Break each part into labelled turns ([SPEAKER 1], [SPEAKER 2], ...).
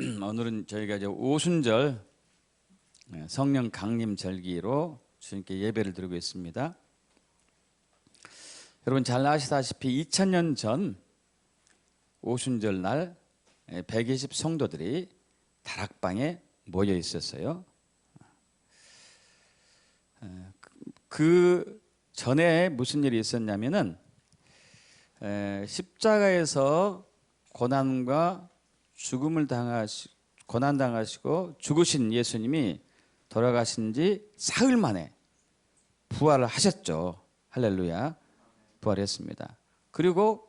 [SPEAKER 1] 오늘은 저희가 이제 오순절 성령 강림 절기로 주님께 예배를 드리고 있습니다. 여러분 잘 아시다시피 2000년 전 오순절 날 120 성도들이 다락방에 모여 있었어요. 그 전에 무슨 일이 있었냐면은 십자가에서 고난과 죽음을 고난 당하시고 죽으신 예수님이 돌아가신 지 사흘 만에 부활을 하셨죠. 할렐루야. 부활했습니다. 그리고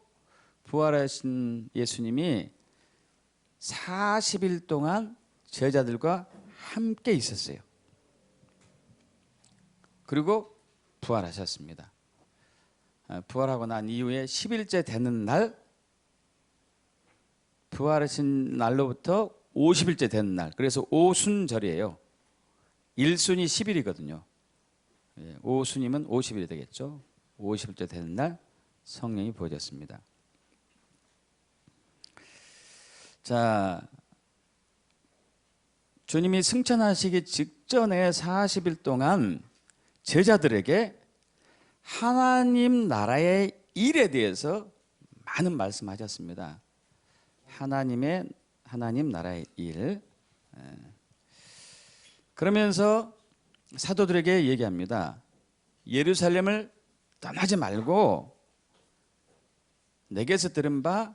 [SPEAKER 1] 부활하신 예수님이 40일 동안 제자들과 함께 있었어요. 그리고 부활하셨습니다. 부활하고 난 이후에 10일째 되는 날, 부활하신 날로부터 50일째 되는 날, 그래서 오순절이에요. 1순이 10일이거든요. 오순이면 50일이 되겠죠. 50일째 되는 날 성령이 부어졌습니다. 자, 주님이 승천하시기 직전에 40일 동안 제자들에게 하나님 나라의 일에 대해서 많은 말씀하셨습니다. 하나님 나라의 일. 그러면서 사도들에게 얘기합니다. 예루살렘을 떠나지 말고 내게서 들은 바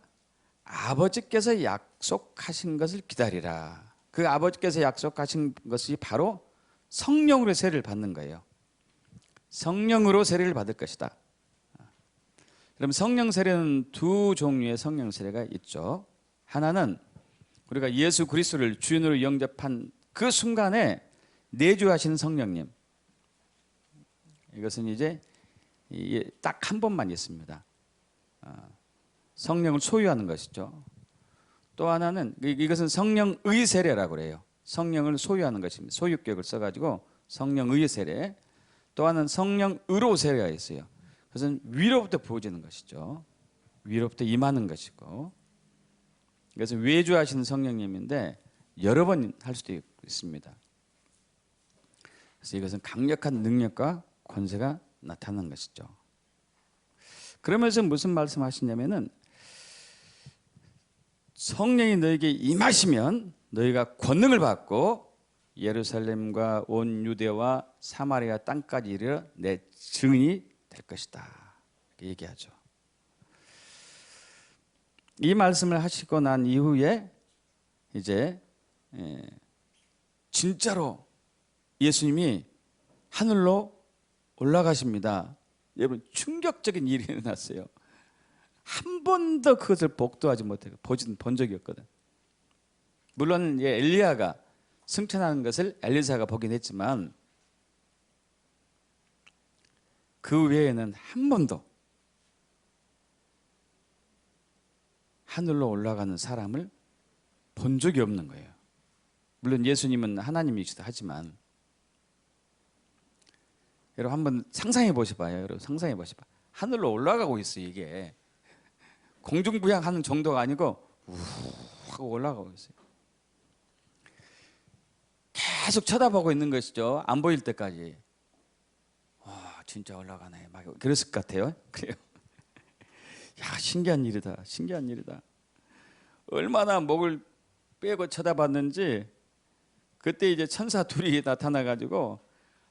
[SPEAKER 1] 아버지께서 약속하신 것을 기다리라. 그 아버지께서 약속하신 것이 바로 성령으로 세례를 받는 거예요. 성령으로 세례를 받을 것이다. 그럼 성령 세례는 두 종류의 성령 세례가 있죠. 하나는 우리가 예수 그리스도를 주인으로 영접한 그 순간에 내주하신 성령님. 이것은 이제 딱 한 번만 있습니다. 성령을 소유하는 것이죠. 또 하나는 이것은 성령의 세례라고 그래요. 성령을 소유하는 것입니다. 소유격을 써가지고 성령의 세례. 또 하나는 성령으로 세례가 있어요. 그것은 위로부터 부어지는 것이죠. 위로부터 임하는 것이고. 그래서 외주하시는 성령님인데 여러 번 할 수도 있습니다. 그래서 이것은 강력한 능력과 권세가 나타나는 것이죠. 그러면서 무슨 말씀하시냐면은 성령이 너에게 임하시면 너희가 권능을 받고 예루살렘과 온 유대와 사마리아 땅까지 이르러 내 증인이 될 것이다. 이렇게 얘기하죠. 이 말씀을 하시고 난 이후에 이제 진짜로 예수님이 하늘로 올라가십니다. 여러분 충격적인 일이 일어났어요. 한 번도 그것을 복도하지 못하고 본 적이 없거든. 물론 엘리야가 승천하는 것을 엘리사가 보긴 했지만 그 외에는 한 번도 하늘로 올라가는 사람을 본 적이 없는 거예요. 물론 예수님은 하나님이시기도 하지만 여러분 한번 상상해 보셔봐요. 여러분 상상해 보셔봐. 하늘로 올라가고 있어요. 이게 공중부양하는 정도가 아니고 우 하고 올라가고 있어요. 계속 쳐다보고 있는 것이죠. 안 보일 때까지. 와 진짜 올라가네. 막 그랬을 것 같아요. 그래요. 야 신기한 일이다. 신기한 일이다. 얼마나 목을 빼고 쳐다봤는지 그때 이제 천사 둘이 나타나가지고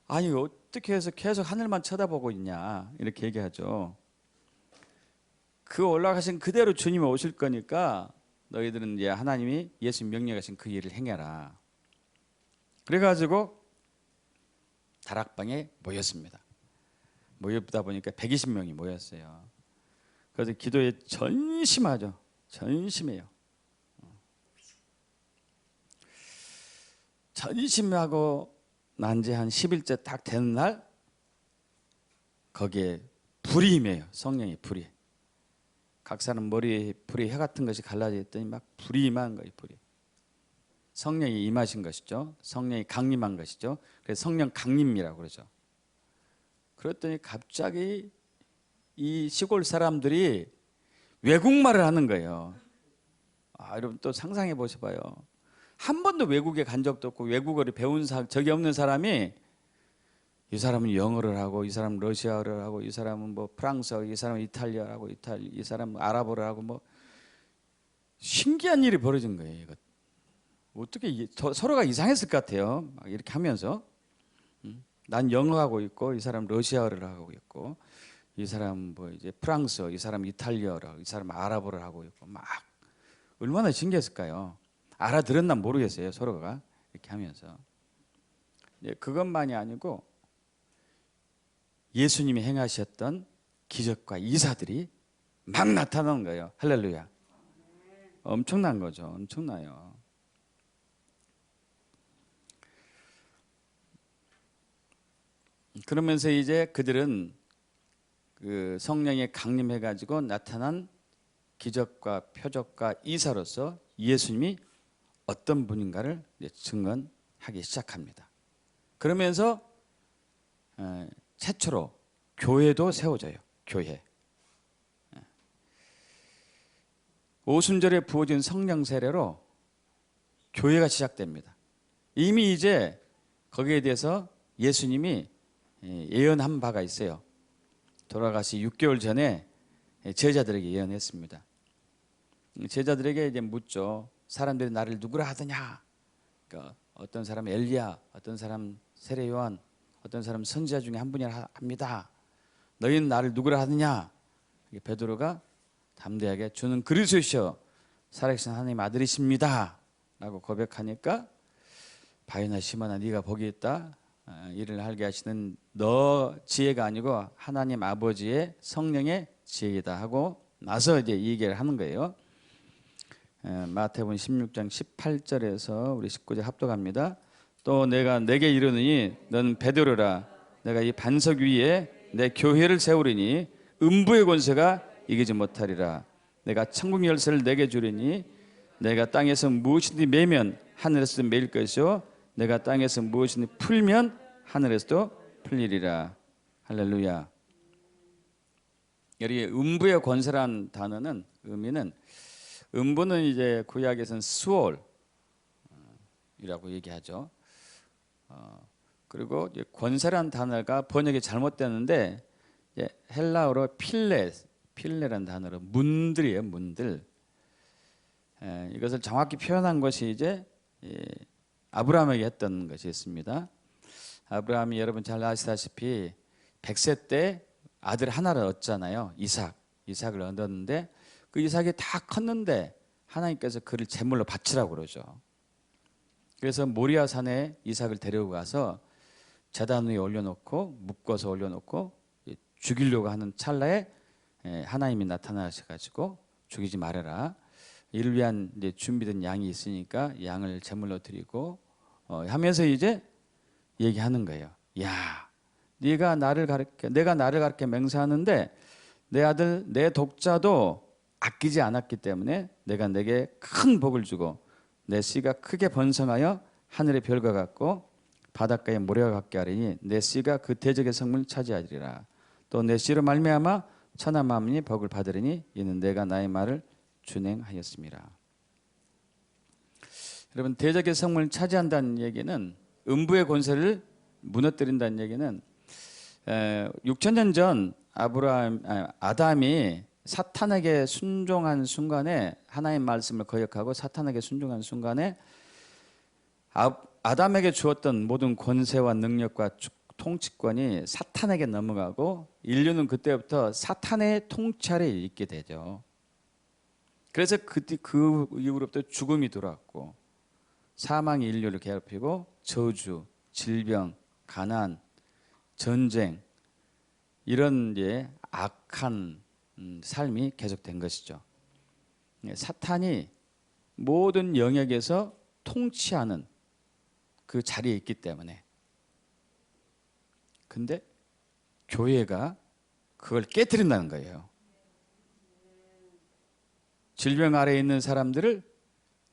[SPEAKER 1] 아니 어떻게 해서 계속 하늘만 쳐다보고 있냐 이렇게 얘기하죠. 그 올라가신 그대로 주님이 오실 거니까 너희들은 이제 하나님이 예수님 명령하신 그 일을 행해라. 그래가지고 다락방에 모였습니다. 모였다 보니까 120명이 모였어요. 그래서 기도에 전심하죠. 전심해요. 전심하고 난 지 한 10일째 딱 되는 날 거기에 불이 임해요. 성령의 불이. 각 사람 머리에 불이 해 같은 것이 갈라져 있더니 막 불이 임한 거예요. 불이. 성령이 임하신 것이죠. 성령이 강림한 것이죠. 그래서 성령 강림이라고 그러죠. 그랬더니 갑자기 이 시골 사람들이 외국말을 하는 거예요. 여러분 또 상상해 보셔봐요. 한 번도 외국에 간 적도 없고 외국어를 배운 적이 없는 사람이 이 사람은 영어를 하고 이 사람은 러시아어를 하고 이 사람은 뭐 프랑스어, 이 사람은 이탈리아를 하고 이 사람은 아랍어를 하고 뭐 신기한 일이 벌어진 거예요. 이거 어떻게 서로가 이상했을 것 같아요. 막 이렇게 하면서 난 영어하고 있고 이 사람 러시아어를 하고 있고 이 사람 뭐 이제 프랑스어, 이 사람 이탈리아어를, 이 사람 아랍어를 하고 있고 막 얼마나 신기했을까요? 알아들었나 모르겠어요. 서로가 이렇게 하면서 그것만이 아니고 예수님이 행하셨던 기적과 이사들이 막 나타나는 거예요. 할렐루야. 엄청난 거죠. 엄청나요. 그러면서 이제 그들은 그 성령에 강림해 가지고 나타난 기적과 표적과 이사로서 예수님이 어떤 분인가를 증언하기 시작합니다. 그러면서 최초로 교회도 세워져요. 교회. 오순절에 부어진 성령 세례로 교회가 시작됩니다. 이미 이제 거기에 대해서 예수님이 예언한 바가 있어요. 돌아가시 6개월 전에 제자들에게 예언했습니다. 제자들에게 이제 묻죠. 사람들이 나를 누구라 하더냐? 그러니까 어떤 사람은 엘리야, 어떤 사람 세례 요한, 어떤 사람 선지자 중에 한 분이라 합니다. 너희는 나를 누구라 하느냐? 베드로가 담대하게 주는 그리스도시여 살아계신 하나님 아들이십니다 라고 고백하니까 바요나 시몬아 네가 복이 있다. 이를 알게 하시는 너 지혜가 아니고 하나님 아버지의 성령의 지혜이다 하고 나서 이제 이 얘기를 하는 거예요. 마태복음 16장 18절에서 우리 19절 합독합니다. 또 내가 내게 이르노니 너는 베드로라 내가 이 반석 위에 내 교회를 세우리니 음부의 권세가 이기지 못하리라. 내가 천국 열쇠를 내게 주리니 내가 땅에서 무엇이든지 매면 하늘에서도 매일 것이요 내가 땅에서 무엇이든지 풀면 하늘에서도 풀리리라. 할렐루야. 여기 음부의 권세란 단어는 의미는 음부는 이제 구약에서는 스월이라고 얘기하죠. 그리고 권세란 단어가 번역이 잘못됐는데 헬라어로 필레라는 단어로 문들이에요. 문들. 이것을 정확히 표현한 것이 이제 아브라함에게 했던 것이 있습니다. 아브라함이 여러분 잘 아시다시피 100세 때 아들 하나를 얻잖아요. 이삭을 얻었는데 그 이삭이 다 컸는데 하나님께서 그를 제물로 바치라고 그러죠. 그래서 모리아 산에 이삭을 데리고 가서 제단 위에 올려놓고 묶어서 올려놓고 죽이려고 하는 찰나에 하나님이 나타나셔가지고 죽이지 말아라. 이를 위한 이제 준비된 양이 있으니까 양을 제물로 드리고 하면서 이제 얘기하는 거예요. 야, 내가 나를 가르쳐 맹세하는데 내 아들 내 독자도 아끼지 않았기 때문에 내가 내게 큰 복을 주고 내 씨가 크게 번성하여 하늘의 별과 같고 바닷가의 모래와 같게 하리니 내 씨가 그 대적의 성문을 차지하리라. 또 내 씨로 말미암아 천하 만민이 복을 받으리니 이는 내가 나의 말을 준행하였습니다. 여러분 대적의 성문을 차지한다는 얘기는 음부의 권세를 무너뜨린다는 얘기는 6천년 전 아담이 사탄에게 순종한 순간에 하나님의 말씀을 거역하고 사탄에게 순종한 순간에 아담에게 주었던 모든 권세와 능력과 통치권이 사탄에게 넘어가고 인류는 그때부터 사탄의 통치 아래에 있게 되죠. 그래서 그 이후로부터 죽음이 들어왔고 사망이 인류를 괴롭히고 저주, 질병, 가난, 전쟁 이런 이제 악한 삶이 계속된 것이죠. 사탄이 모든 영역에서 통치하는 그 자리에 있기 때문에 근데 교회가 그걸 깨트린다는 거예요. 질병 아래에 있는 사람들을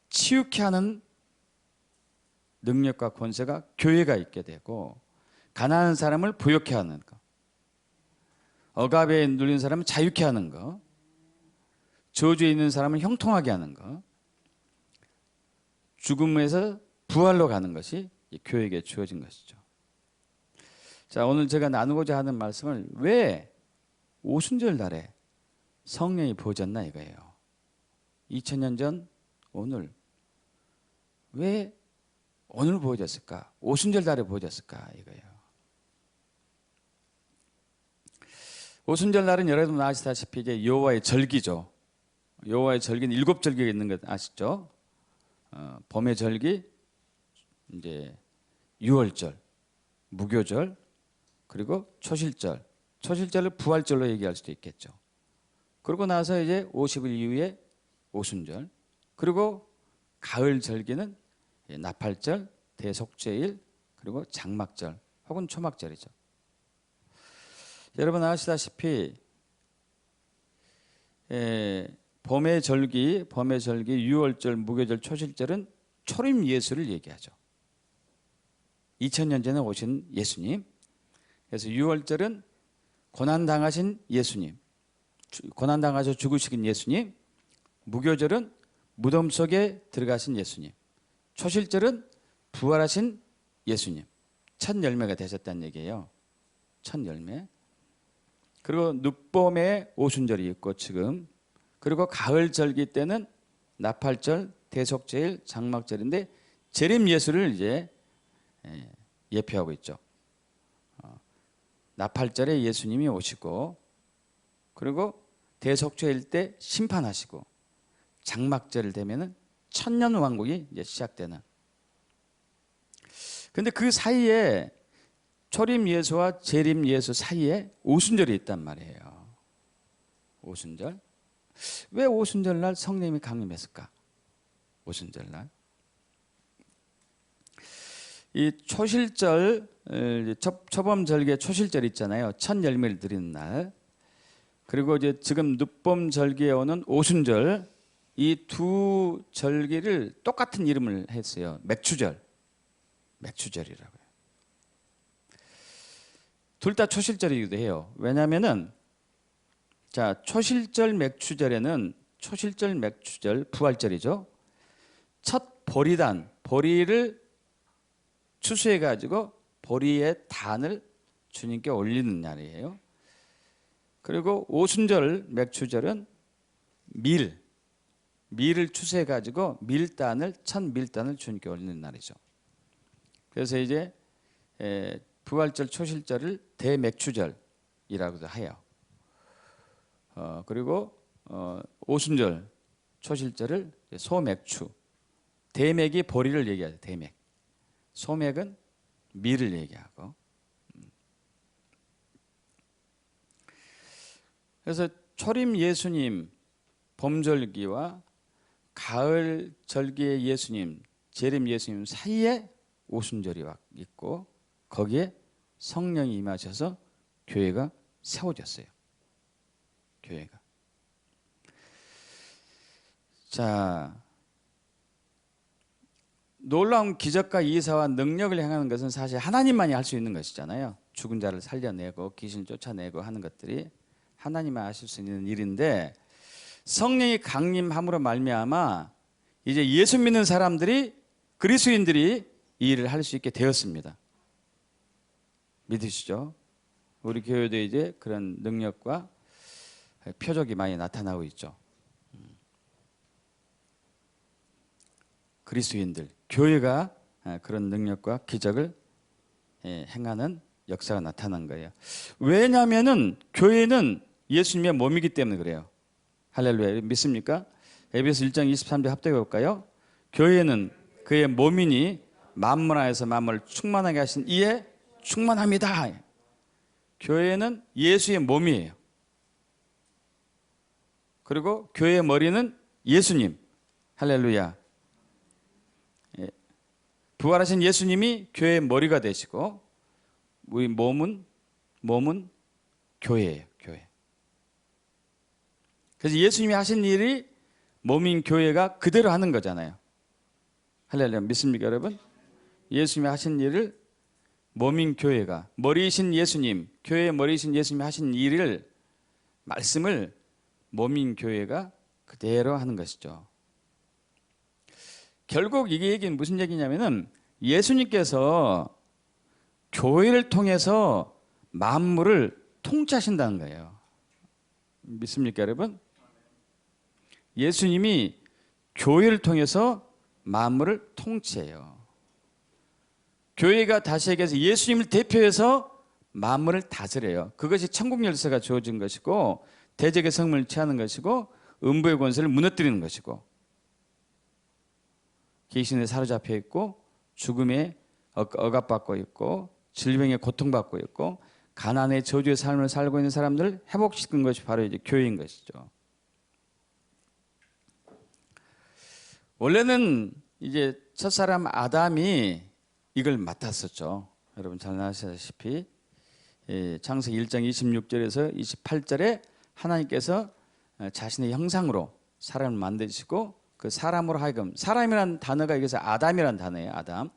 [SPEAKER 1] 치유케 하는 능력과 권세가 교회가 있게 되고 가난한 사람을 부욕케 하는 거, 억압에 눌린 사람은 자유케 하는 거, 저주에 있는 사람을 형통하게 하는 거, 죽음에서 부활로 가는 것이 교회에게 주어진 것이죠. 자, 오늘 제가 나누고자 하는 말씀을 왜 오순절 날에 성령이 부어졌나 이거예요. 2000년 전 오늘 왜 오늘 부어졌을까? 오순절 날에 부어졌을까 이거예요. 오순절 날은 여러분 아시다시피 이제 여호와의 절기죠. 여호와의 절기는 7절기가 있는 것 아시죠? 봄의 절기, 이제 유월절, 무교절, 그리고 초실절. 초실절을 부활절로 얘기할 수도 있겠죠. 그러고 나서 이제 50일 이후에 오순절, 그리고 가을 절기는 나팔절, 대속죄일, 그리고 장막절 혹은 초막절이죠. 여러분 아시다시피 봄의 절기, 유월절, 무교절, 초실절은 초림 예수를 얘기하죠. 2000년 전에 오신 예수님. 그래서 유월절은 고난당하신 예수님, 고난당하셔 죽으신 예수님. 무교절은 무덤 속에 들어가신 예수님. 초실절은 부활하신 예수님. 첫 열매가 되셨다는 얘기예요. 첫 열매. 그리고 늦봄에 오순절이 있고 지금, 그리고 가을 절기 때는 나팔절, 대속죄일, 장막절인데 재림 예수를 이제 예표하고 있죠. 나팔절에 예수님이 오시고, 그리고 대속죄일 때 심판하시고, 장막절 되면은 천년 왕국이 이제 시작되는. 근데 그 사이에 초림 예수와 재림 예수 사이에 오순절이 있단 말이에요. 오순절. 왜 오순절 날 성령님이 강림했을까? 오순절 날. 이 초실절, 초범절기의 초실절 있잖아요. 첫 열매를 드리는 날. 그리고 이제 지금 늦봄 절기에 오는 오순절, 이 두 절기를 똑같은 이름을 했어요. 맥추절. 맥추절이라고요. 둘 다 초실절이기도 해요. 왜냐하면은 자, 초실절 맥추절에는 초실절 맥추절 부활절이죠. 첫 보리단, 보리를 추수해 가지고 보리의 단을 주님께 올리는 날이에요. 그리고 오순절 맥추절은 밀을 추수해 가지고 밀단을 첫 밀단을 주님께 올리는 날이죠. 그래서 이제 부활절 초실절을 대맥추절이라고도 해요. 그리고 오순절 초실절을 소맥추. 대맥이 보리를 얘기하죠. 대맥. 소맥은 밀을 얘기하고. 그래서 초림 예수님 봄절기와 가을 절기의 예수님, 재림 예수님 사이에 오순절이 있고, 거기에 성령이 임하셔서 교회가 세워졌어요. 교회가. 자, 놀라운 기적과 이사와 능력을 행하는 것은 사실 하나님만이 할 수 있는 것이잖아요. 죽은 자를 살려내고 귀신을 쫓아내고 하는 것들이 하나님만 하실 수 있는 일인데, 성령이 강림함으로 말미암아 이제 예수 믿는 사람들이, 그리스도인들이 이 일을 할 수 있게 되었습니다. 믿으시죠? 우리 교회도 이제 그런 능력과 표적이 많이 나타나고 있죠. 그리스도인들, 교회가 그런 능력과 기적을 행하는 역사가 나타난 거예요. 왜냐하면은 교회는 예수님의 몸이기 때문에 그래요. 할렐루야. 믿습니까? 에베소 1장 23절 합독해 볼까요? 교회는 그의 몸이니 만물 안에서 만물을 충만하게 하신 이에 충만합니다. 교회는 예수의 몸이에요. 그리고 교회의 머리는 예수님. 할렐루야. 부활하신 예수님이 교회의 머리가 되시고, 우리 몸은 교회예요. 교회. 그래서 예수님이 하신 일이 몸인 교회가 그대로 하는 거잖아요. 할렐루야. 믿습니까 여러분? 예수님이 하신 일을 몸인 교회가, 머리이신 예수님, 교회의 머리이신 예수님이 하신 일을, 말씀을 몸인 교회가 그대로 하는 것이죠. 결국 이게 얘기는 무슨 얘기냐면은 예수님께서 교회를 통해서 만물을 통치하신다는 거예요. 믿습니까, 여러분? 예수님이 교회를 통해서 만물을 통치해요. 교회가 다시 얘기해서 예수님을 대표해서 만물을 다스려요. 그것이 천국 열쇠가 주어진 것이고 대적의 성문을 취하는 것이고 음부의 권세를 무너뜨리는 것이고 귀신에 사로잡혀 있고 죽음에 억압받고 있고 질병에 고통받고 있고 가난의 저주의 삶을 살고 있는 사람들을 회복시키는 것이 바로 이제 교회인 것이죠. 원래는 이제 첫사람 아담이 이걸 맡았었죠. 여러분 잘 아시다시피 창세기 1장 26절에서 28절에 하나님께서 자신의 형상으로 사람을 만드시고 그 사람으로 하여금, 사람이란 단어가 여기서 아담이란 단어예요. 아담.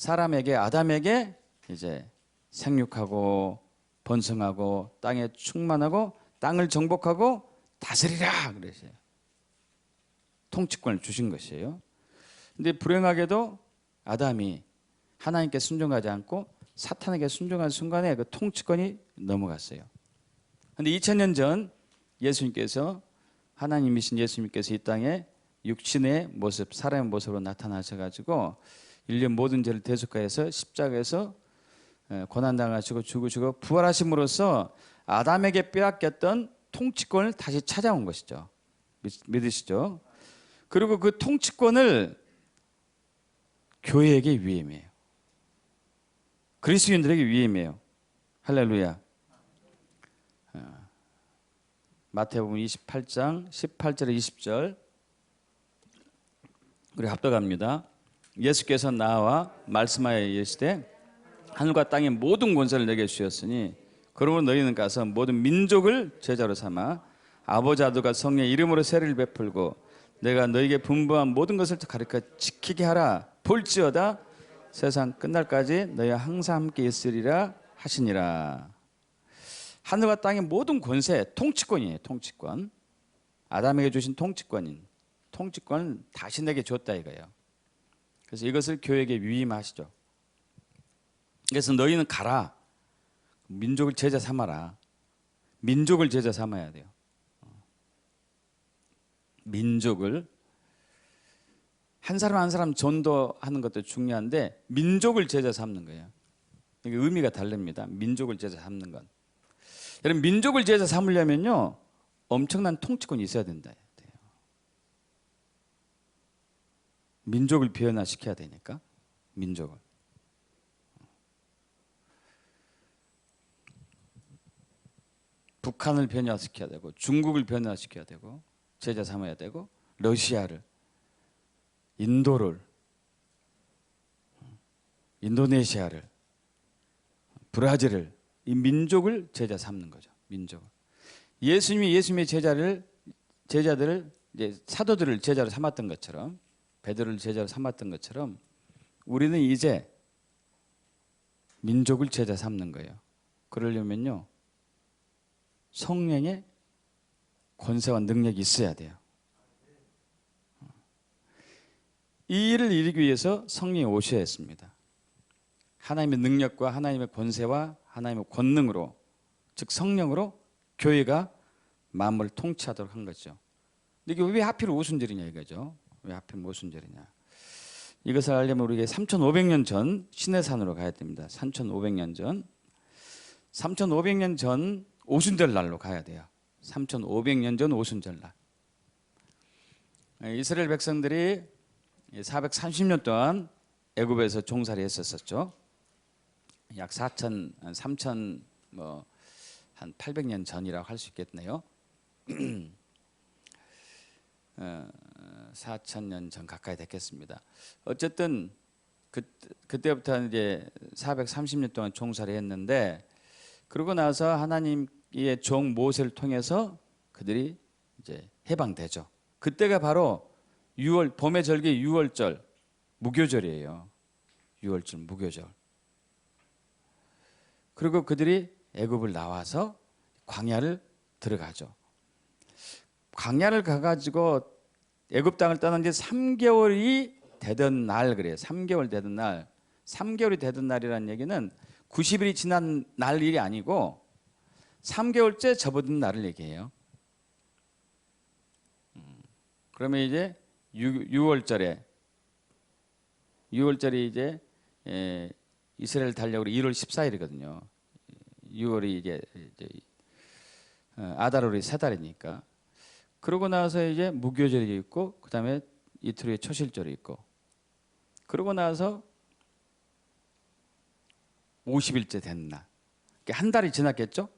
[SPEAKER 1] 아담에게 이제 생육하고 번성하고 땅에 충만하고 땅을 정복하고 다스리라 그러세요. 통치권을 주신 것이에요. 근데 불행하게도 아담이 하나님께 순종하지 않고 사탄에게 순종한 순간에 그 통치권이 넘어갔어요. 근데 2000년 전 예수님께서, 하나님이신 예수님께서 이 땅에 육신의 모습, 사람의 모습으로 나타나셔가지고 인류 모든 죄를 대속하여서 십자가에서 고난당하시고 죽으시고 부활하심으로써 아담에게 빼앗겼던 통치권을 다시 찾아온 것이죠. 믿으시죠? 그리고 그 통치권을 교회에게 위임해요. 그리스도인들에게 위임해요. 할렐루야. 마태복음 28장 18절에 20절 우리 합독합니다. 예수께서 나와 말씀하여 이르시되 하늘과 땅의 모든 권세를 내게 주셨으니 그러므로 너희는 가서 모든 민족을 제자로 삼아 아버지 아들과 성령의 이름으로 세례를 베풀고 내가 너희에게 분부한 모든 것을 가르쳐 지키게 하라. 볼지어다 세상 끝날까지 너희와 항상 함께 있으리라 하시니라. 하늘과 땅의 모든 권세, 통치권이에요. 통치권. 아담에게 주신 통치권을 다시 내게 줬다 이거예요. 그래서 이것을 교회에게 위임하시죠. 그래서 너희는 가라. 민족을 제자 삼아라. 민족을 제자 삼아야 돼요. 민족을 한 사람 한 사람 전도하는 것도 중요한데 민족을 제자 삼는 거예요. 이게 의미가 다릅니다. 민족을 제자 삼는 건. 여러분 민족을 제자 삼으려면요 엄청난 통치권이 있어야 된다. 민족을 변화시켜야 되니까 민족을. 북한을 변화시켜야 되고 중국을 변화시켜야 되고 제자 삼아야 되고 러시아를, 인도를, 인도네시아를, 브라질을, 이 민족을 제자 삼는 거죠. 민족을. 예수님의 제자들을 이제 사도들을 제자로 삼았던 것처럼 베드로를 제자로 삼았던 것처럼 우리는 이제 민족을 제자 삼는 거예요. 그러려면요 성령의 권세와 능력이 있어야 돼요. 이 일을 이루기 위해서 성령이 오셔야 했습니다. 하나님의 능력과 하나님의 권세와 하나님의 권능으로, 즉 성령으로 교회가 만물을 통치하도록 한 거죠. 근데 이게 왜 하필 오순절이냐 이거죠. 왜 하필 오순절이냐. 이것을 알려면 우리가 3500년 전 시내산으로 가야 됩니다. 3500년 전. 3500년 전 오순절 날로 가야 돼요. 3500년 전 오순절 날. 이스라엘 백성들이 430년 동안 애굽에서 종살이 했었죠. 약 3,000 한 800년 전이라고 할 수 있겠네요. 4,000년 전 가까이 됐겠습니다. 어쨌든 그때부터 이제 430년 동안 종살이 했는데 그러고 나서 하나님의 종 모세를 통해서 그들이 이제 해방되죠. 그때가 바로 6월 봄의 절기 6월절 무교절이에요. 6월절 무교절. 그리고 그들이 애굽을 나와서 광야를 들어가죠. 광야를 가가지고 애굽 땅을 떠난 지 3개월이 되던 날 그래요. 3개월 되던 날. 3개월이 되던 날이라는 얘기는 90일이 지난 날 일이 아니고 3개월째 접어든 날을 얘기해요. 그러면 이제 6월절에 이제 이스라엘 달력으로 1월 14일이거든요. 6월이 이제 아달월이 세 달이니까. 그러고 나서 이제 무교절이 있고 그다음에 이틀 후에 초실절이 있고 그러고 나서 50일째 된 날. 한 달이 지났겠죠?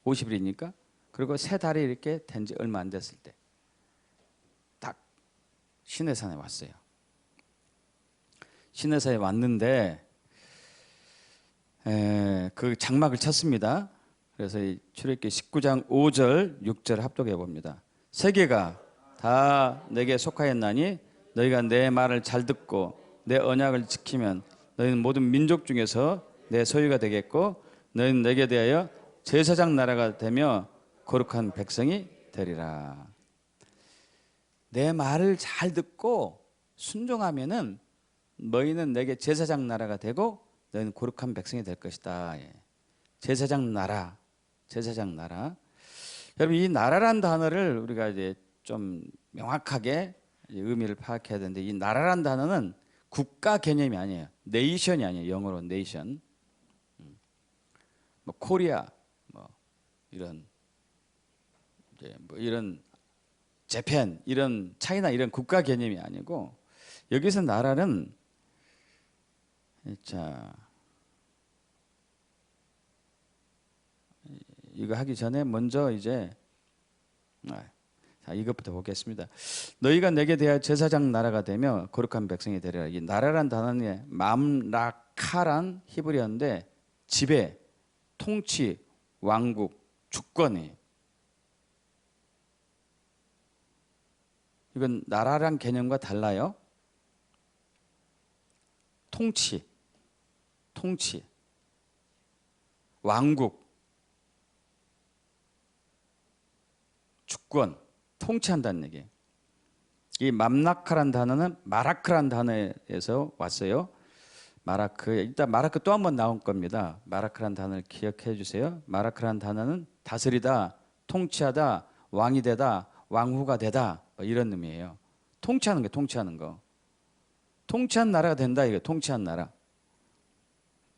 [SPEAKER 1] 50일이니까. 그리고 세 달이 이렇게 된 지 얼마 안 됐을 때 딱 시내산에 왔어요. 시내산에 왔는데 그 장막을 쳤습니다. 그래서 이 출애굽기 19장 5절 6절 합독해 봅니다. 세계가 다 내게 속하였나니 너희가 내 말을 잘 듣고 내 언약을 지키면 너희는 모든 민족 중에서 내 소유가 되겠고 너희는 내게 대하여 제사장 나라가 되며 거룩한 백성이 되리라. 내 말을 잘 듣고 순종하면은 너희는 내게 제사장 나라가 되고 너희는 거룩한 백성이 될 것이다. 제사장 나라, 제사장 나라. 여러분 이 나라란 단어를 우리가 이제 좀 명확하게 의미를 파악해야 되는데 이 나라란 단어는 국가 개념이 아니에요. 네이션이 아니에요. 영어로 네이션. 뭐 코리아 뭐 이런 이제 뭐 이런 재팬 이런 차이나 이런 국가 개념이 아니고 여기서 나라는 자 이거 하기 전에 먼저 이제 자 이것부터 보겠습니다. 너희가 내게 대하여 제사장 나라가 되며 거룩한 백성이 되리라. 이 나라란 단어는 맘라카란 히브리어인데 지배, 통치, 왕국, 주권이 이건 나라란 개념과 달라요. 통치, 왕국, 주권, 통치한다는 얘기예요. 이 맘라카란 단어는 마라크란 단어에서 왔어요. 마라크, 일단 마라크 또 한 번 나올 겁니다. 마라크란 단어를 기억해 주세요. 마라크란 단어는 다스리다, 통치하다, 왕이 되다, 왕후가 되다 뭐 이런 의미예요. 통치하는 게 통치하는 거. 통치한 나라가 된다 이거. 통치한 나라.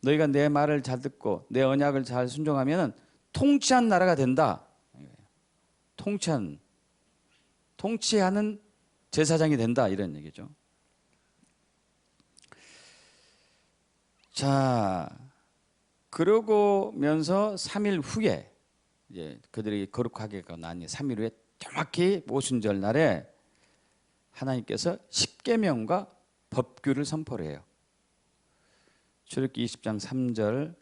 [SPEAKER 1] 너희가 내 말을 잘 듣고 내 언약을 잘 순종하면은 통치한 나라가 된다. 통치하는 제사장이 된다 이런 얘기죠. 자, 그러고면서 3일 후에 이제 그들이 거룩하게 나니 3일 후에 정확히 오순절 날에 하나님께서 십계명과 법규를 선포를 해요. 출애굽기 20장 3절,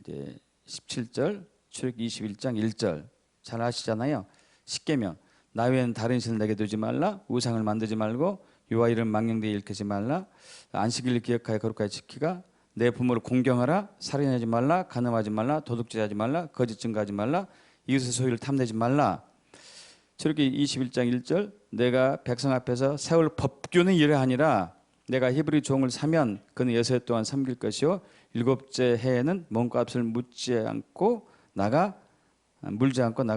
[SPEAKER 1] 이제 17절, 출애굽기 21장 1절 잘 아시잖아요. 십계명. 나 외에는 다른 신을 내게 두지 말라. 우상을 만들지 말고 여호와 이름 망령되이 일컫지 말라. 안식일을 기억하여 거룩하게 지키가. 내 부모를 공경하라. 살인하지 말라. 간음하지 말라. 도둑질하지 말라. 거짓 증거하지 말라. 이웃의 소유를 탐내지 말라. 출애굽기 21장 1절 내가 백성 앞에서 세울 법규는 이러하니라. 내가 히브리 종을 사면 그는 6해 동안 섬길 것이요 7째 해에는 몸값을 물지 않고 나가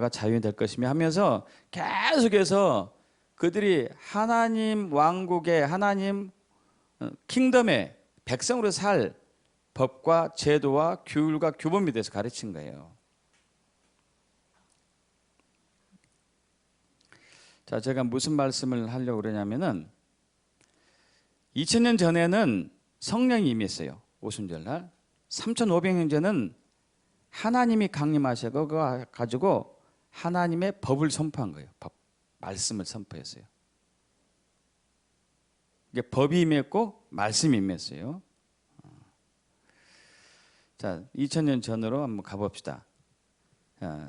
[SPEAKER 1] 자유인이 될 것이며 하면서 계속해서 그들이 하나님 왕국의 하나님 킹덤의 백성으로 살 법과 제도와 규율과 규범에 대해서 가르친 거예요. 자, 제가 무슨 말씀을 하려고 그러냐면은 2000년 전에는 성령이 임했어요. 오순절날. 3500년 전은 하나님이 강림하셔 가지고 하나님의 법을 선포한 거예요. 말씀을 선포했어요. 이게 법이 임했고 말씀이 임했어요. 자, 2000년 전으로 한번 가봅시다.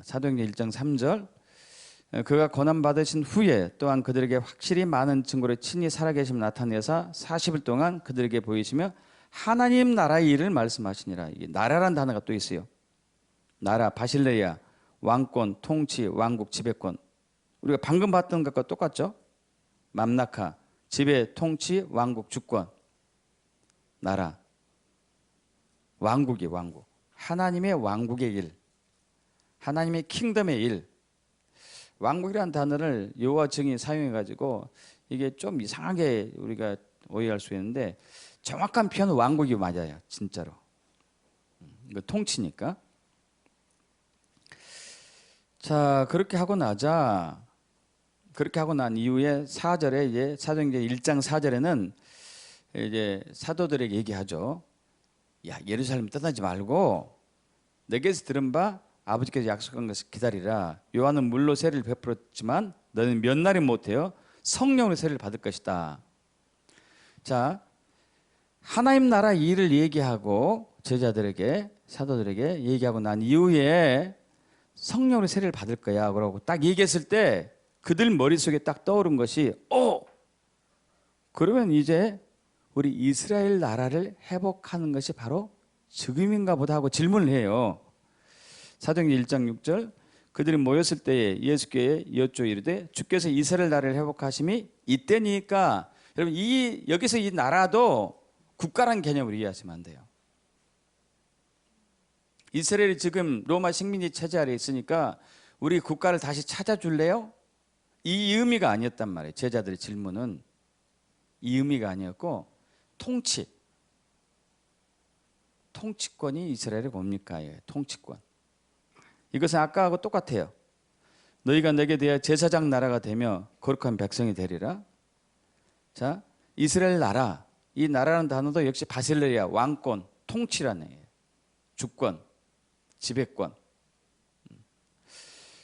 [SPEAKER 1] 사도행전 1장 3절 그가 고난받으신 후에 또한 그들에게 확실히 많은 증거로 친히 살아계심을 나타내사 40일 동안 그들에게 보이시며 하나님 나라의 일을 말씀하시니라. 이게 나라란 단어가 또 있어요. 나라, 바실레야, 왕권, 통치, 왕국, 지배권. 우리가 방금 봤던 것과 똑같죠? 맘나카, 지배, 통치, 왕국, 주권, 나라. 왕국이 왕국. 하나님의 왕국의 일. 하나님의 킹덤의 일. 왕국이라는 단어를 여호와 증인이 사용해 가지고 이게 좀 이상하게 우리가 오해할 수 있는데 정확한 표현은 왕국이 맞아요. 진짜로. 이거 통치니까. 자, 그렇게 하고 난 이후에 4절에 이제 사도행전 1장 4절에는 이제 사도들에게 얘기하죠. 야, 예루살렘 떠나지 말고 내게서 들은 바 아버지께서 약속한 것을 기다리라. 요한은 물로 세례를 베풀었지만 너는 몇 날이 못해요. 성령으로 세례를 받을 것이다. 자, 하나님 나라 일을 얘기하고 제자들에게 사도들에게 얘기하고 난 이후에 성령으로 세례를 받을 거야. 그러고 딱 얘기했을 때 그들 머릿속에 딱 떠오른 것이 그러면 이제 우리 이스라엘 나라를 회복하는 것이 바로 지금인가 보다 하고 질문을 해요. 사도행전 1장 6절 그들이 모였을 때에 예수께 여쭈어 이르되 주께서 이스라엘 나라를 회복하심이 이때니까. 여러분 여기서 이 나라도 국가라는 개념으로 이해하시면 안 돼요. 이스라엘이 지금 로마 식민지 체제 아래 있으니까 우리 국가를 다시 찾아줄래요? 이 의미가 아니었단 말이에요. 제자들의 질문은 이 의미가 아니었고 통치권이 이스라엘의 뭡니까? 통치권. 이것은 아까하고 똑같아요. 너희가 내게 대하여 제사장 나라가 되며 거룩한 백성이 되리라. 자, 이스라엘 나라. 이 나라라는 단어도 역시 바실레리아, 왕권, 통치라는 얘기예요. 주권, 지배권.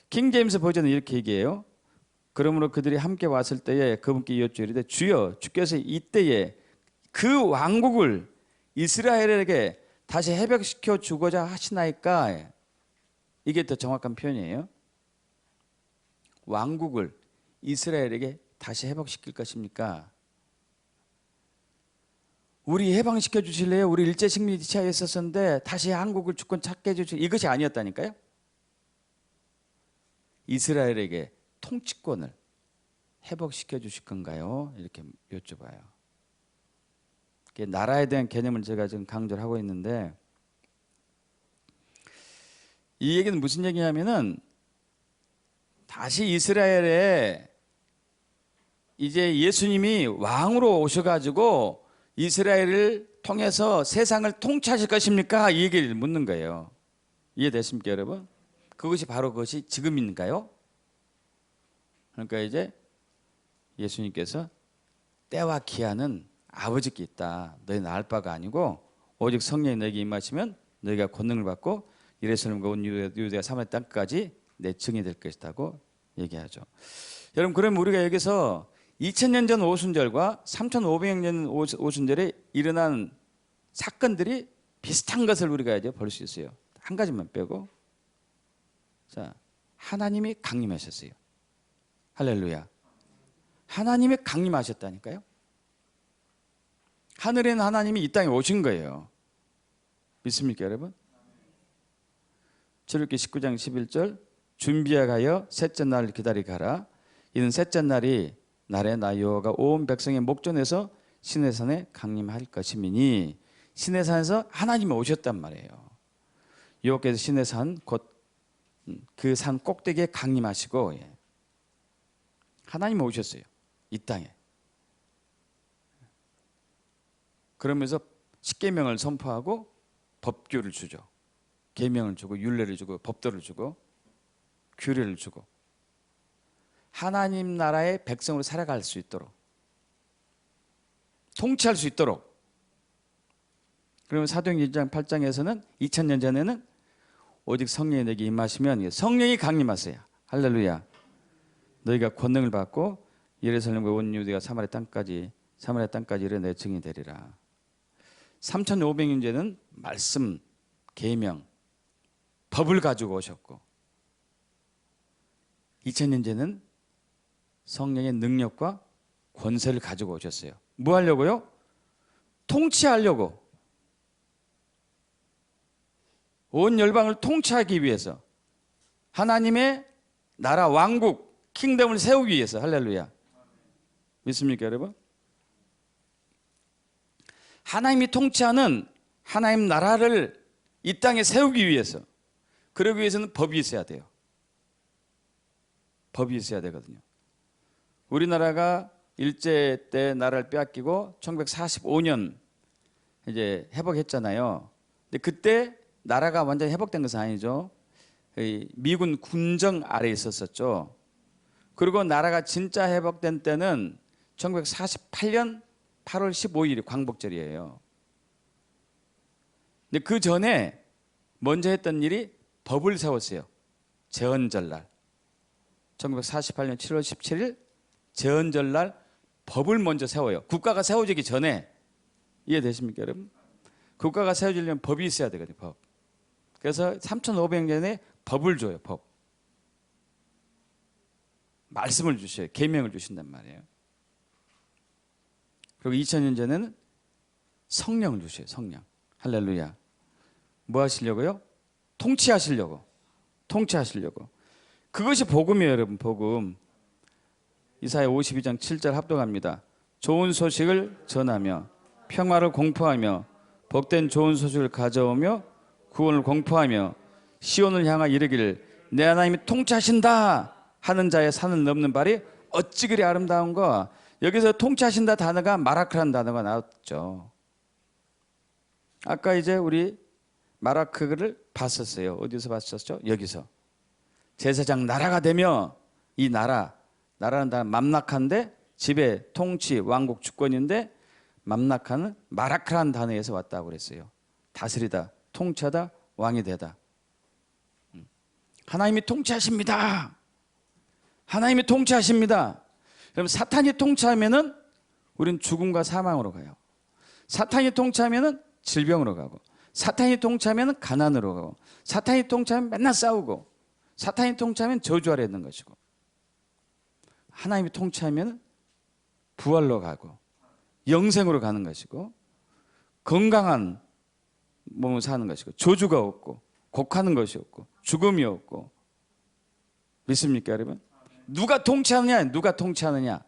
[SPEAKER 1] 킹 제임스 버전은 이렇게 얘기해요. 그러므로 그들이 함께 왔을 때에 그분께 여쭈이르되 주여 주께서 이때에 그 왕국을 이스라엘에게 다시 회복시켜 주고자 하시나이까. 이게 더 정확한 표현이에요. 왕국을 이스라엘에게 다시 회복시킬 것입니까? 우리 해방시켜 주실래요? 우리 일제 식민지 체하에 있었는데 다시 한국을 주권 찾게 해주실, 이것이 아니었다니까요. 이스라엘에게 통치권을 회복시켜 주실 건가요? 이렇게 여쭤봐요. 나라에 대한 개념을 제가 지금 강조를 하고 있는데, 이 얘기는 무슨 얘기냐면은 다시 이스라엘에 이제 예수님이 왕으로 오셔가지고 이스라엘을 통해서 세상을 통치하실 것입니까? 이 얘기를 묻는 거예요. 이해되십니까, 여러분? 그것이 지금인가요? 그러니까 이제 예수님께서 때와 기한은 아버지께 있다. 너희는 알 바가 아니고 오직 성령이 너에게 임하시면 너희가 권능을 받고 예루살렘과 온 유대와 사마리아 땅까지 내 증인이 될 것이라고 얘기하죠. 여러분, 그러면 우리가 여기서 2000년 전 오순절과 3500년 전 오순절에 일어난 사건들이 비슷한 것을 우리가 이제 볼 수 있어요. 한 가지만 빼고. 자, 하나님이 강림하셨어요. 할렐루야. 하나님이 강림하셨다니까요. 하늘에 있는 하나님이 이 땅에 오신 거예요. 믿습니까, 여러분? 출애굽기 19장 11절 준비하여 셋째 날을 기다리 가라. 이는 셋째 날이 날에 나 여호와가 온 백성의 목전에서 시내산에 강림할 것이미니. 시내산에서 하나님이 오셨단 말이에요. 여호와께서 시내산 곧 그 산 꼭대기에 강림하시고, 하나님이 오셨어요. 이 땅에. 그러면서 십계명을 선포하고 법규를 주죠. 계명을 주고 율례를 주고 법도를 주고 규례를 주고 하나님 나라의 백성으로 살아갈 수 있도록, 통치할 수 있도록. 그러면 사도행전 1장 8장에서는 2000년 전에는 오직 성령이 내게 임하시면, 성령이 강림하세요. 할렐루야. 너희가 권능을 받고 예루살렘과 온 유대와 사마리아 땅까지 이르러 내 증인이 되리라. 3500년 전에는 말씀, 계명, 법을 가지고 오셨고, 2000년 전에는 성령의 능력과 권세를 가지고 오셨어요. 뭐 하려고요? 통치하려고. 온 열방을 통치하기 위해서, 하나님의 나라 왕국 킹덤을 세우기 위해서. 할렐루야. 믿습니까 여러분? 하나님이 통치하는 하나님 나라를 이 땅에 세우기 위해서, 그러기 위해서는 법이 있어야 돼요. 법이 있어야 되거든요. 우리나라가 일제 때 나라를 빼앗기고 1945년 이제 회복했잖아요. 근데 그때 나라가 완전히 회복된 것은 아니죠. 미군 군정 아래에 있었었죠. 그리고 나라가 진짜 회복된 때는 1948년 8월 15일이 광복절이에요. 근데 그 전에 먼저 했던 일이 법을 세웠어요. 제헌절날. 1948년 7월 17일 제헌절날 법을 먼저 세워요. 국가가 세워지기 전에. 이해되십니까 여러분? 국가가 세워지려면 법이 있어야 되거든요. 법. 그래서 3500년에 법을 줘요. 법. 말씀을 주셔요. 계명을 주신단 말이에요. 그리고 2000년 전에는 성령을 주셔요. 성령. 할렐루야. 뭐 하시려고요? 통치하시려고. 통치하시려고. 그것이 복음이에요 여러분. 복음. 이사야 52장 7절 합독합니다. 좋은 소식을 전하며 평화를 공포하며 복된 좋은 소식을 가져오며 구원을 공포하며 시온을 향하 이르기를 내 하나님이 통치하신다 하는 자의 산을 넘는 발이 어찌 그리 아름다운가. 여기서 통치하신다 단어가 마라크라는 단어가 나왔죠. 아까 이제 우리 마라크를 봤었어요. 어디서 봤었죠? 여기서. 제사장 나라가 되며 이 나라는 다 맘라카인데 지배, 통치, 왕국, 주권인데 맘라카는 마라크라는 단어에서 왔다고 그랬어요. 다스리다, 통치하다, 왕이 되다. 하나님이 통치하십니다. 하나님이 통치하십니다. 그럼 사탄이 통치하면은 우리는 죽음과 사망으로 가요. 사탄이 통치하면은 질병으로 가고, 사탄이 통치하면은 가난으로 가고, 사탄이 통치하면 맨날 싸우고, 사탄이 통치하면 저주 아래 있는 것이고, 하나님이 통치하면 부활로 가고 영생으로 가는 것이고 건강한 몸을 사는 것이고 저주가 없고 곡하는 것이 없고 죽음이 없고. 믿습니까 여러분? 누가 통치하느냐? 누가 통치하느냐?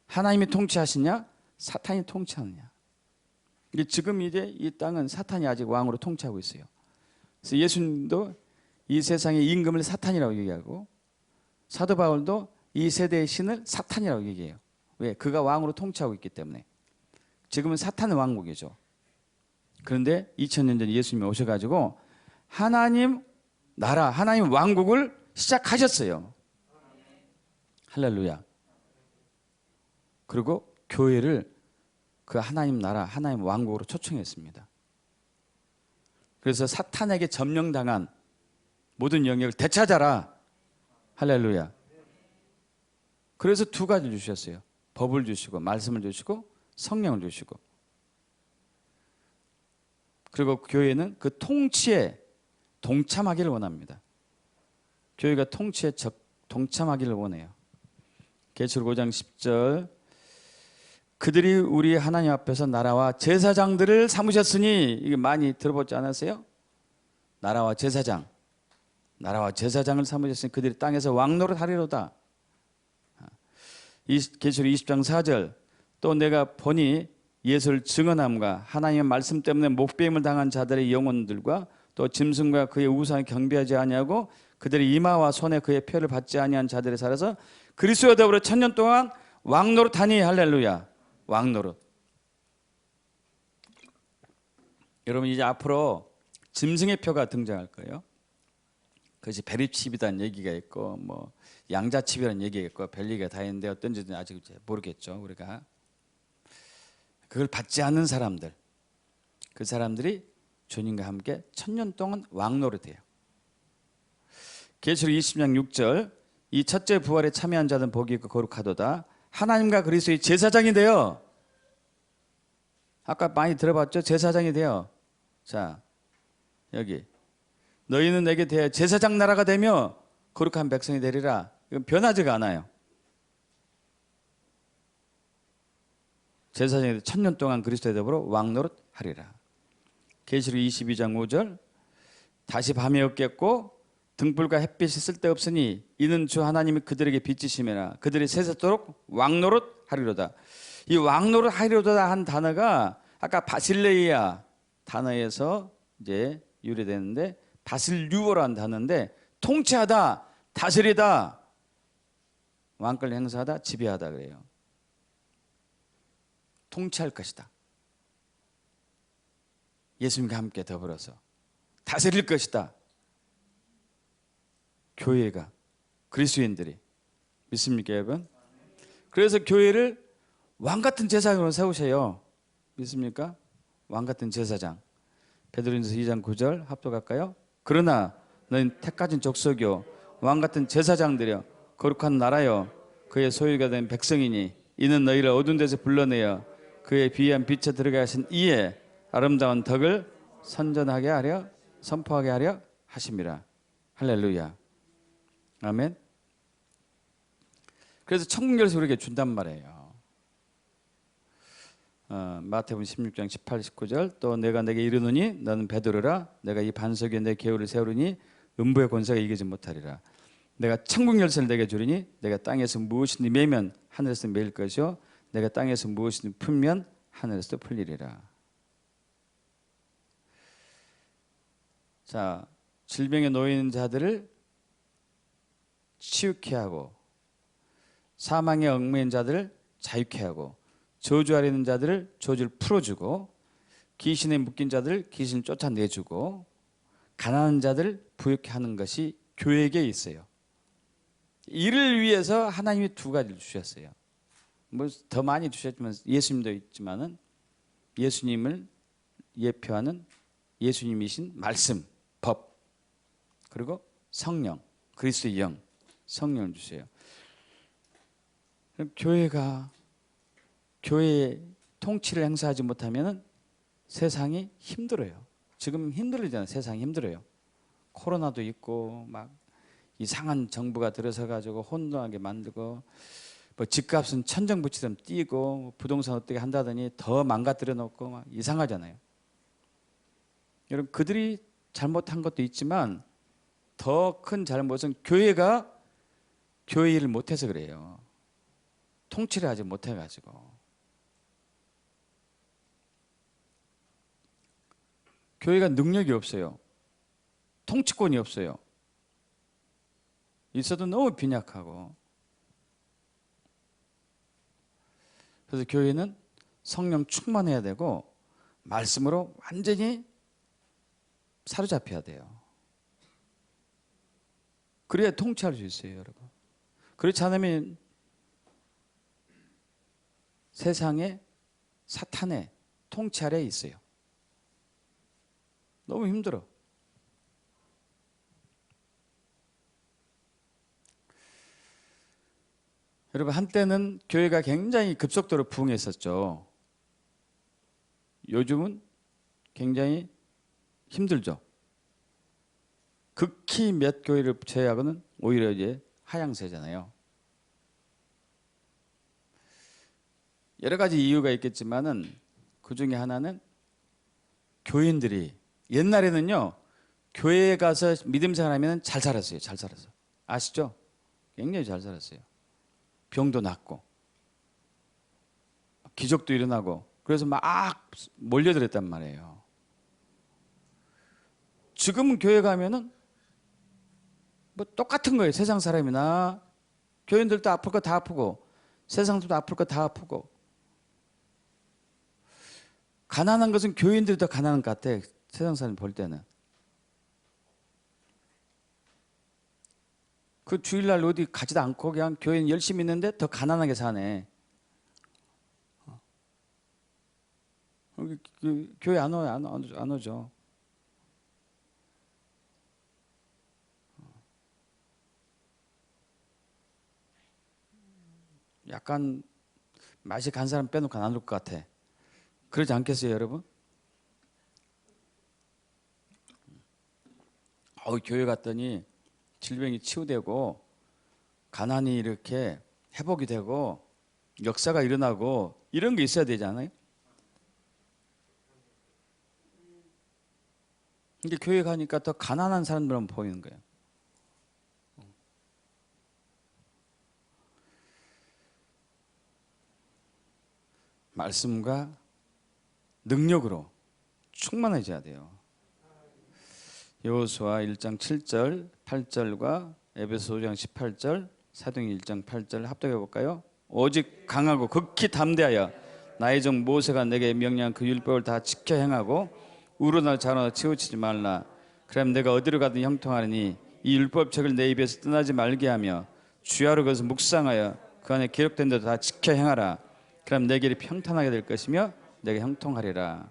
[SPEAKER 1] 하나님이 통치하시냐? 사탄이 통치하느냐? 지금 이제 이 땅은 사탄이 아직 왕으로 통치하고 있어요. 그래서 예수님도 이 세상의 임금을 사탄이라고 얘기하고 사도 바울도 이 세대의 신을 사탄이라고 얘기해요. 왜? 그가 왕으로 통치하고 있기 때문에. 지금은 사탄의 왕국이죠. 그런데 2000년 전에 예수님이 오셔가지고 하나님 나라, 하나님 왕국을 시작하셨어요. 할렐루야. 그리고 교회를 그 하나님 나라, 하나님 왕국으로 초청했습니다. 그래서 사탄에게 점령당한 모든 영역을 되찾아라. 할렐루야. 그래서 두 가지 주셨어요. 법을 주시고 말씀을 주시고 성령을 주시고. 그리고 교회는 그 통치에 동참하기를 원합니다. 교회가 통치에 동참하기를 원해요. 계시록 5장 10절 그들이 우리 하나님 앞에서 나라와 제사장들을 삼으셨으니, 이게 많이 들어보지 않았어요? 나라와 제사장, 나라와 제사장을 삼으셨으니 그들이 땅에서 왕노릇 하리로다. 계시록 20장 4절 또 내가 보니 예수를 증언함과 하나님의 말씀 때문에 목배임을 당한 자들의 영혼들과 또 짐승과 그의 우상을 경배하지 아니하고 그들의 이마와 손에 그의 표를 받지 아니한 자들이 살아서 그리스도와 더불어 1000년 동안 왕노릇하니. 할렐루야. 왕노릇. 여러분 이제 앞으로 짐승의 표가 등장할 거예요. 그것이 베리칩이라는 얘기가 있고 뭐 양자칩이라는 얘기가 있고 별 얘기가 다 있는데 어떤지는 아직 모르겠죠. 우리가 그걸 받지 않는 사람들, 그 사람들이 주님과 함께 1000년 동안 왕노릇해요. 계시록 20장 6절 이 첫째 부활에 참여한 자는 복이 있고 거룩하도다. 하나님과 그리스도의 제사장이 되어, 아까 많이 들어봤죠? 제사장이 되어. 자 여기 너희는 내게 대하여 제사장 나라가 되며 거룩한 백성이 되리라. 이건 변하지가 않아요. 제사장이 1000년 동안 그리스도에 더불어 왕노릇 하리라. 계시록 22장 5절 다시 밤이 없겠고 등불과 햇빛이 쓸데없으니 이는 주 하나님이 그들에게 빛이심이라. 그들이 세세토록 왕노릇 하리로다. 이 왕노릇 하리로다 한 단어가 아까 바실레이아 단어에서 이제 유래되는데 바실류어라는 단어인데 통치하다, 다스리다, 왕권을 행사하다, 지배하다 그래요. 통치할 것이다. 예수님과 함께 더불어서 다스릴 것이다. 교회가, 그리스도인들이. 믿습니까 여러분? 그래서 교회를 왕같은 제사장으로 세우세요. 믿습니까? 왕같은 제사장. 베드로전서 2장 9절 합독할까요? 그러나 너희는 택하신 족속이요 왕같은 제사장들이여 거룩한 나라여 그의 소유가 된 백성이니 이는 너희를 어두운 데서 불러내어 그의 비한 빛에 들어가게 하신 이에 아름다운 덕을 선전하게 하려 선포하게 하려 하심이라. 할렐루야. 아멘. 그래서 천국 열쇠를 우리에게 준단 말이에요. 마태복음 16장 18, 19절 또 내가 내게 이르노니 너는 베드로라 내가 이 반석 위에 내 계율을 세우리니 음부의 권세가 이기지 못하리라. 내가 천국 열쇠를 내게 주리니 내가 땅에서 무엇이든 매면 하늘에서 매일 것이요 내가 땅에서 무엇이든 풀면 하늘에서 풀리리라. 자, 질병에 놓여 있는 자들을 치유케 하고 사망에 얽매인 자들을 자유케 하고 저주 아래 있는 자들을 저주를 풀어주고 귀신에 묶인 자들을 귀신을 쫓아내주고 가난한 자들을 부유케 하는 것이 교회에게 있어요. 이를 위해서 하나님이 두 가지를 주셨어요. 뭐 더 많이 주셨지만 예수님도 있지만은 예수님을 예표하는 예수님이신 말씀, 법, 그리고 성령, 그리스도의 영, 성령을 주세요. 그럼 교회가 교회의 통치를 행사하지 못하면 세상이 힘들어요. 지금 힘들잖아요. 세상이 힘들어요. 코로나도 있고 막 이상한 정부가 들어서 가지고 혼돈하게 만들고 뭐 집값은 천정부처럼 뛰고 부동산 어떻게 한다더니 더 망가뜨려 놓고 막 이상하잖아요. 여러분 그들이 잘못한 것도 있지만 더 큰 잘못은 교회가 교회 일을 못해서 그래요. 통치를 하지 못해가지고. 교회가 능력이 없어요. 통치권이 없어요. 있어도 너무 빈약하고. 그래서 교회는 성령 충만해야 되고 말씀으로 완전히 사로잡혀야 돼요. 그래야 통치할 수 있어요, 여러분. 그렇지 않으면 세상에 사탄의 통치 아래에 있어요. 너무 힘들어. 여러분 한때는 교회가 굉장히 급속도로 부흥했었죠. 요즘은 굉장히 힘들죠. 극히 몇 교회를 제외하고는 오히려 이제 하향세잖아요. 여러 가지 이유가 있겠지만은 그 중에 하나는 교인들이 옛날에는요 교회에 가서 믿음 생활하면 잘 살았어요. 잘 살았어요. 아시죠? 굉장히 잘 살았어요. 병도 낫고 기적도 일어나고 그래서 막 몰려들었단 말이에요. 지금은 교회 가면은 뭐 똑같은 거예요. 세상 사람이나 교인들도 아플 거 다 아프고 세상도 아플 거 다 아프고 가난한 것은 교인들이 더 가난한 것 같아. 세상 사람 볼 때는. 그 주일날 어디 가지도 않고 그냥 교인 열심히 있는데 더 가난하게 사네. 교회 안 오죠. 약간 맛이 간 사람 빼놓고 안 올 것 같아. 그러지 않겠어요, 여러분? 교회 갔더니 질병이 치유되고 가난이 이렇게 회복이 되고 역사가 일어나고 이런 게 있어야 되지 않아요? 근데 교회 가니까 더 가난한 사람들만 보이는 거예요. 말씀과 능력으로 충만해져야 돼요. 여호수아 1장 7절, 8절과 에베소 5장 18절, 사도행 1장 8절 합독해 볼까요? 오직 강하고 극히 담대하여 나의 종 모세가 내게 명령한 그 율법을 다 지켜 행하고 우러나 좌우나 치우치지 말라. 그럼 내가 어디로 가든 형통하리니 이 율법책을 내 입에서 떠나지 말게 하며 주야로 그것을 묵상하여 그 안에 기록된 대로 다 지켜 행하라. 그럼 내 길이 평탄하게 될 것이며 내게 형통하리라.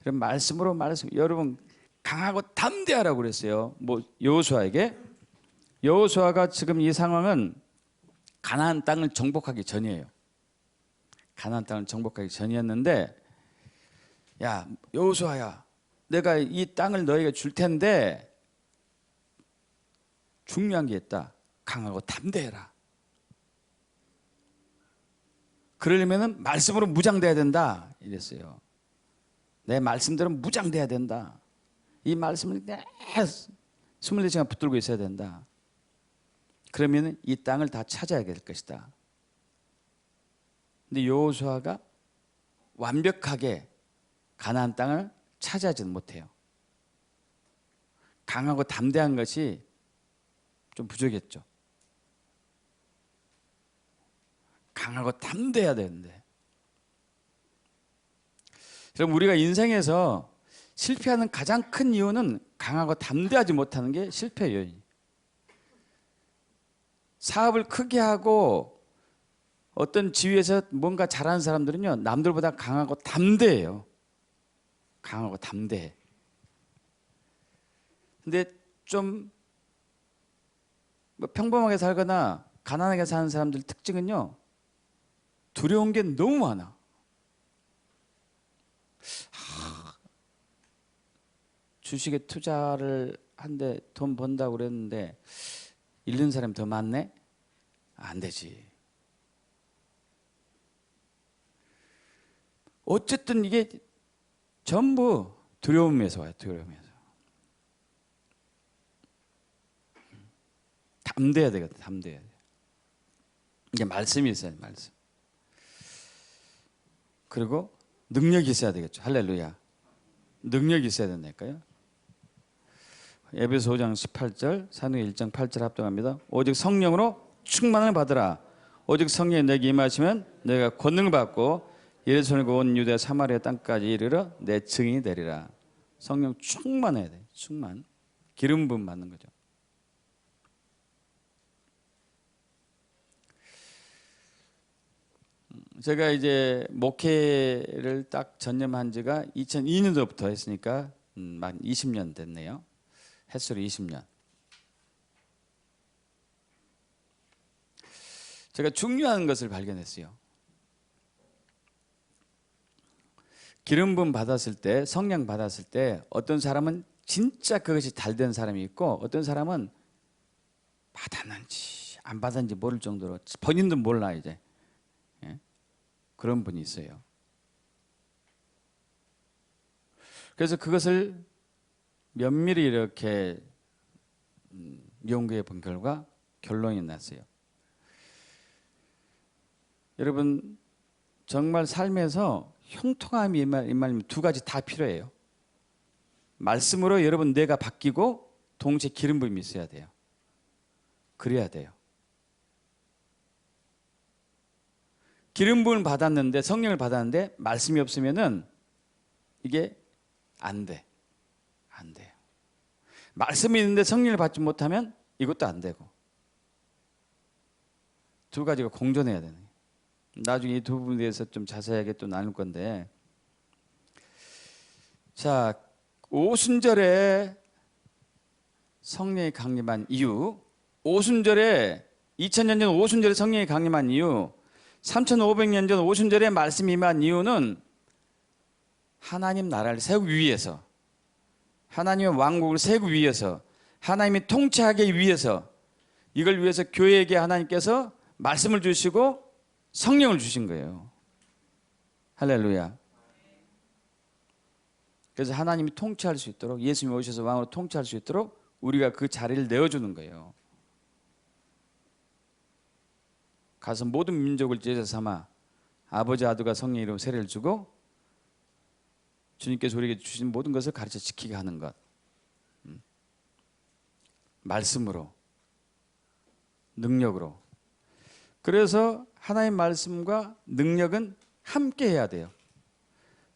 [SPEAKER 1] 그럼 말씀으로 말씀. 여러분 강하고 담대하라고 그랬어요. 뭐 여호수아에게. 여호수아가 지금 이 상황은 가나안 땅을 정복하기 전이에요. 가나안 땅을 정복하기 전이었는데, 야 여호수아야, 내가 이 땅을 너에게 줄 텐데 중요한 게 있다. 강하고 담대해라. 그러려면 말씀으로 무장돼야 된다 이랬어요. 내 말씀대로 무장돼야 된다. 이 말씀을 24시간 붙들고 있어야 된다. 그러면 이 땅을 다 찾아야 될 것이다. 근데 여호수아가 완벽하게 가나안 땅을 차지하지는 못해요. 강하고 담대한 것이 좀 부족했죠. 강하고 담대해야 되는데. 그럼 우리가 인생에서 실패하는 가장 큰 이유는 강하고 담대하지 못하는 게 실패 요인. 사업을 크게 하고 어떤 지위에서 뭔가 잘하는 사람들은요, 남들보다 강하고 담대해요. 강하고 담대해. 근데 좀 뭐 평범하게 살거나 가난하게 사는 사람들 특징은요, 두려운 게 너무 많아. 주식에 투자를 한데 돈 번다고 그랬는데 잃는 사람이 더 많네? 안 되지. 어쨌든 이게 전부 두려움에서 와요. 두려움에서. 담대해야 되거든. 담대해야 돼. 이게 말씀이 있어야 돼. 말씀. 그리고 능력이 있어야 되겠죠. 할렐루야. 능력이 있어야 된다니까요. 에베소 5장 18절, 사도행 1장 8절 합동합니다. 오직 성령으로 충만을 받으라. 오직 성령이 내게 임하시면 내가 권능을 받고 예루살렘과 온 유대 사마리아 땅까지 이르러 내 증인이 되리라. 성령 충만해야 돼. 충만. 기름 부음 받는 거죠. 제가 이제 목회를 딱 전념한 지가 2002년도부터 했으니까 만 20년 됐네요. 햇수로 20년. 제가 중요한 것을 발견했어요. 기름 부음 받았을 때, 성령 받았을 때 어떤 사람은 진짜 그것이 잘 된 사람이 있고, 어떤 사람은 받았는지 안 받았는지 모를 정도로 본인도 몰라 이제. 예? 그런 분이 있어요. 그래서 그것을 면밀히 이렇게 연구해 본 결과 결론이 났어요. 여러분 정말 삶에서 형통함이 임하려면 두 가지 다 필요해요. 말씀으로 여러분 뇌가 바뀌고 동시에 기름 부음이 있어야 돼요. 그래야 돼요. 기름 부음을 받았는데, 성령을 받았는데 말씀이 없으면은 이게 안 돼. 안 돼요. 말씀이 있는데 성령을 받지 못하면 이것도 안 되고. 두 가지가 공존해야 되는 거예요. 나중에 이 두 부분에 대해서 좀 자세하게 또 나눌 건데, 자, 오순절에 성령이 강림한 이유, 오순절에 2000년 전 오순절에 성령이 강림한 이유, 3500년 전 오순절에 말씀이 임한 이유는 하나님 나라를 세우기 위해서, 하나님의 왕국을 세우기 위해서, 하나님이 통치하기 위해서, 이걸 위해서 교회에게 하나님께서 말씀을 주시고 성령을 주신 거예요. 할렐루야. 그래서 하나님이 통치할 수 있도록, 예수님이 오셔서 왕으로 통치할 수 있도록 우리가 그 자리를 내어주는 거예요. 가서 모든 민족을 제자 삼아 아버지 아들과 성령의 이름으로 세례를 주고 주님께서 우리에게 주신 모든 것을 가르쳐 지키게 하는 것. 말씀으로, 능력으로. 그래서 하나님의 말씀과 능력은 함께 해야 돼요.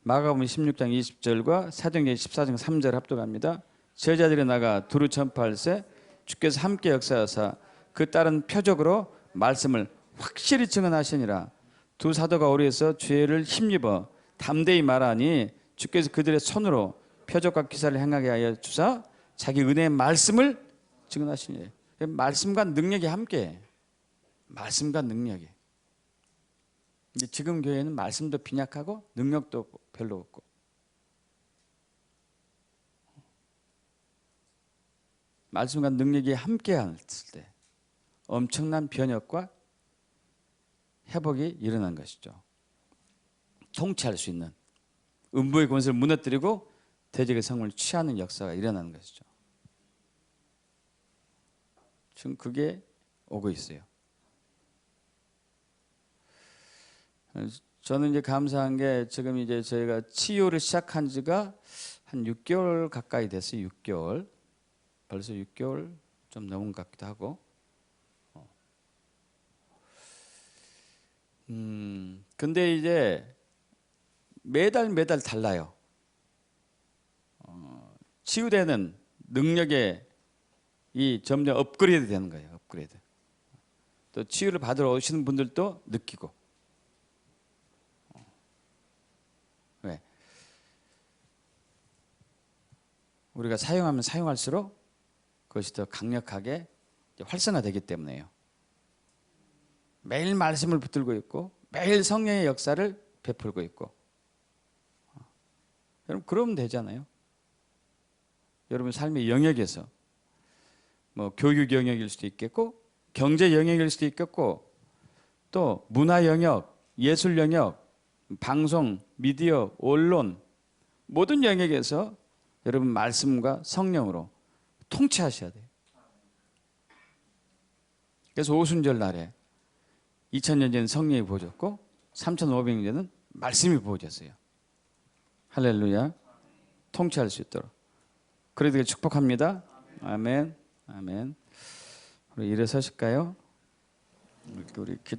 [SPEAKER 1] 마가복음 16장 20절과 사도행전 14장 3절 합독합니다. 제자들이 나가 두루 전파할세 주께서 함께 역사하사 그 따른 표적으로 말씀을 확실히 증언하시니라. 두 사도가 오리에서 죄를 힘입어 담대히 말하니 주께서 그들의 손으로 표적과 기사를 행하게 하여 주사 자기 은혜의 말씀을 증언하시니. 말씀과 능력이 함께. 말씀과 능력이. 근데 지금 교회는 말씀도 빈약하고 능력도 별로 없고. 말씀과 능력이 함께 했을 때 엄청난 변혁과 회복이 일어난 것이죠. 통치할 수 있는 음부의 권세를 무너뜨리고 대적의 성을 취하는 역사가 일어나는 것이죠. 지금 그게 오고 있어요. 저는 이제 감사한 게 지금 이제 저희가 치유를 시작한 지가 한 6개월 가까이 됐어요. 6개월. 벌써 6개월 좀 넘은 것 같기도 하고. 근데 이제 매달 달라요. 치유되는 능력에 이 점점 업그레이드 되는 거예요. 업그레이드. 또 치유를 받으러 오시는 분들도 느끼고. 왜? 우리가 사용하면 사용할수록 그것이 더 강력하게 활성화되기 때문에요. 매일 말씀을 붙들고 있고 매일 성령의 역사를 베풀고 있고. 여러분 그러면 되잖아요. 여러분 삶의 영역에서 뭐 교육 영역일 수도 있겠고 경제 영역일 수도 있겠고 또 문화 영역, 예술 영역, 방송, 미디어, 언론 모든 영역에서 여러분 말씀과 성령으로 통치하셔야 돼요. 그래서 오순절 날에 2000년 전 성령이 부어졌고 3500년 전은 말씀이 부어졌어요. 할렐루야. 통치할 수 있도록. 그래도 축복합니다. 아멘. 아멘. 우리 일어서실까요? 우리 기도.